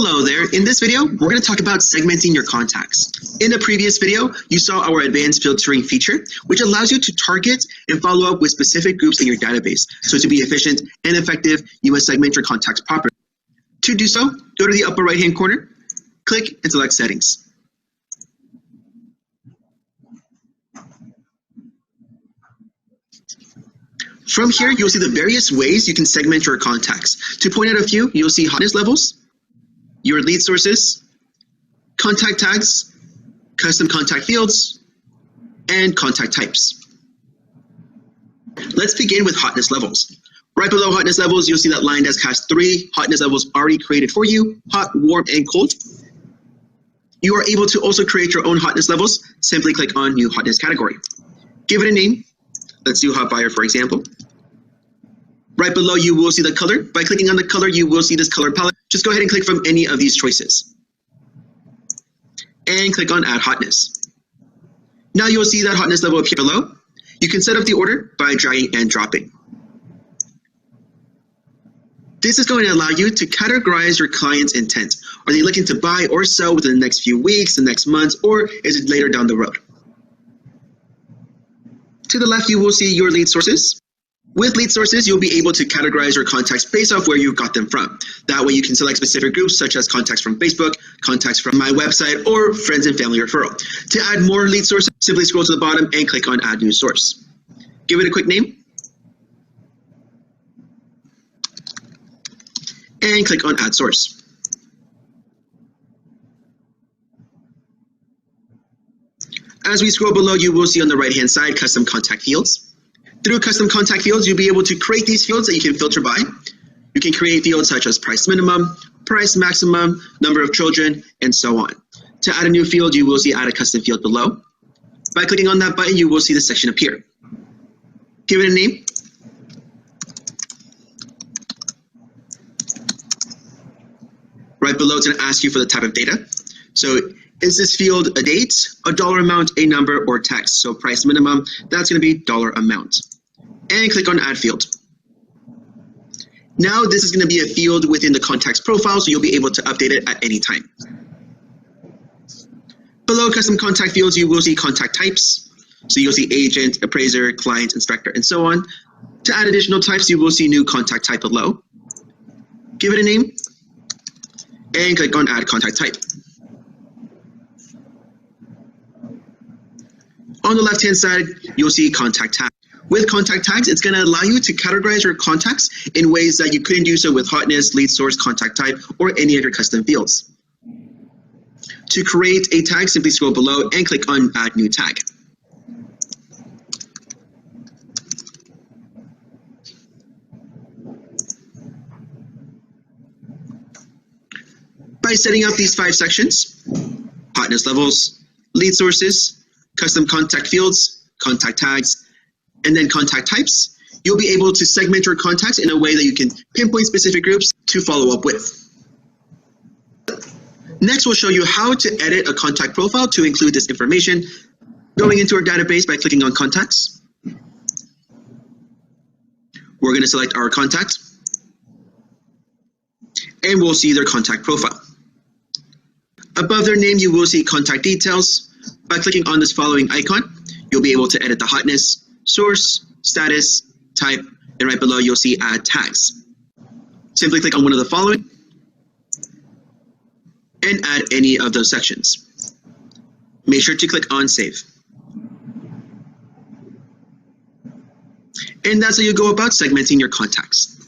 Hello there. In this video, we're going to talk about segmenting your contacts. In the previous video, you saw our advanced filtering feature, which allows you to target and follow up with specific groups in your database. So to be efficient and effective, you must segment your contacts properly. To do so, go to the upper right-hand corner, click and select Settings. From here, you'll see the various ways you can segment your contacts. To point out a few, you'll see hotness levels, your lead sources, contact tags, custom contact fields, and contact types. Let's begin with hotness levels. Right below hotness levels, you'll see that LionDesk has 3 hotness levels already created for you: hot, warm, and cold. You are able to also create your own hotness levels. Simply click on New Hotness category. Give it a name. Let's do Hot Buyer, for example. Right below, you will see the color. By clicking on the color, you will see this color palette. Just go ahead and click from any of these choices. And click on Add Hotness. Now you'll see that hotness level appear below. You can set up the order by dragging and dropping. This is going to allow you to categorize your client's intent. Are they looking to buy or sell within the next few weeks, the next months, or is it later down the road? To the left, you will see your lead sources. With lead sources, you'll be able to categorize your contacts based off where you got them from. That way you can select specific groups such as contacts from Facebook, contacts from my website, or friends and family referral. To add more lead sources, simply scroll to the bottom and click on Add New Source. Give it a quick name. And click on Add Source. As we scroll below, you will see on the right-hand side custom contact fields. Through custom contact fields, you'll be able to create these fields that you can filter by. You can create fields such as price minimum, price maximum, number of children, and so on. To add a new field, you will see Add a Custom Field below. By clicking on that button, you will see the section appear. Give it a name. Right below, it's going to ask you for the type of data. So is this field a date, a dollar amount, a number, or text? So price minimum, that's going to be dollar amount. And click on Add Field. Now this is going to be a field within the contact's profile, so you'll be able to update it at any time. Below custom contact fields, you will see contact types. So you'll see agent, appraiser, client, inspector, and so on. To add additional types, you will see new contact type below. Give it a name and click on Add Contact Type. On the left-hand side, you'll see contact tags. With contact tags, it's going to allow you to categorize your contacts in ways that you couldn't do so with hotness, lead source, contact type, or any other custom fields. To create a tag, simply scroll below and click on Add New Tag. By setting up these 5 sections, hotness levels, lead sources, custom contact fields, contact tags, and then contact types, you'll be able to segment your contacts in a way that you can pinpoint specific groups to follow up with. Next, we'll show you how to edit a contact profile to include this information. Going into our database by clicking on Contacts, we're going to select our contact, and we'll see their contact profile. Above their name, you will see contact details. By clicking on this following icon, you'll be able to edit the hotness, source, status, type, and right below you'll see Add Tags. Simply click on one of the following and add any of those sections. Make sure to click on Save. And that's how you go about segmenting your contacts.